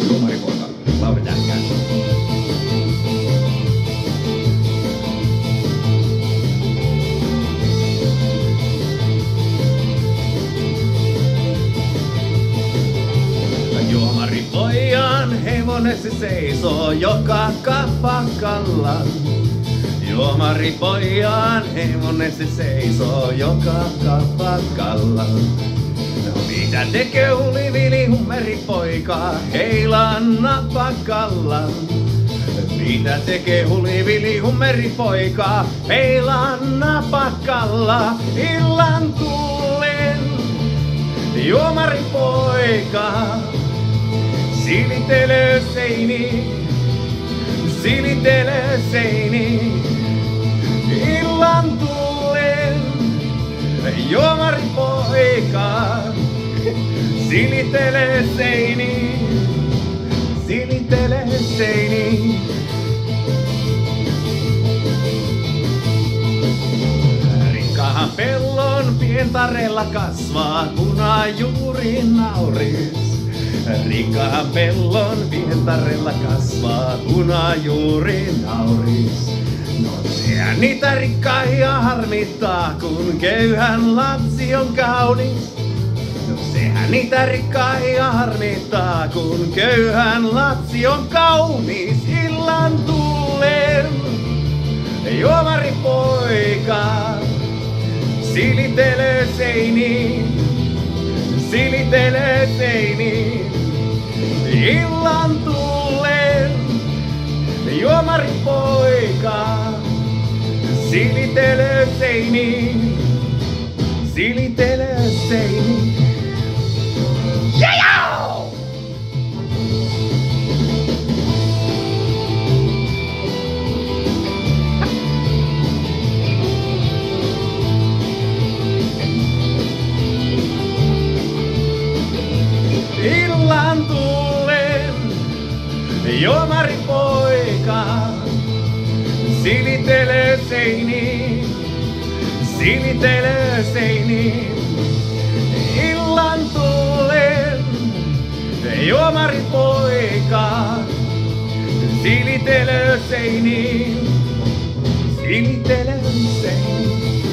Tuomaripoika Lauri Tähkäinen. Juomaripojan hevonen se seisoo joka kapakalla. Juomaripojan hevonen se seisoo joka kapakalla. Mitä tekee hulivili hummeripoika heilan napakalla? Mitä tekee hulivili hummeripoika heilan napakalla? Illan tullen juomaripoika silitelee seini, silitelee seini. Illan tullen juomaripoika silitelee seini, silitelee seini. Rikkaan pellon pientarella kasvaa punajuuri nauris. Rikkaan pellon pientarella kasvaa punajuuri nauris. No sehän niitä rikkaia harmittaa, kun köyhän lapsi on kaunis. No sehän niitä rikkaia harmittaa, kun köyhän lapsi on kaunis. Illan tullen juomaripoika silitelee seini, silitelee seini. Illan tullen juomaripoika silitelee seini, silitelee seini. Yeah! Illan tullen juomaripoika silitelee seini, silitelee seini. Illan tullen juomaripoika silitelee seini, silitelee seini.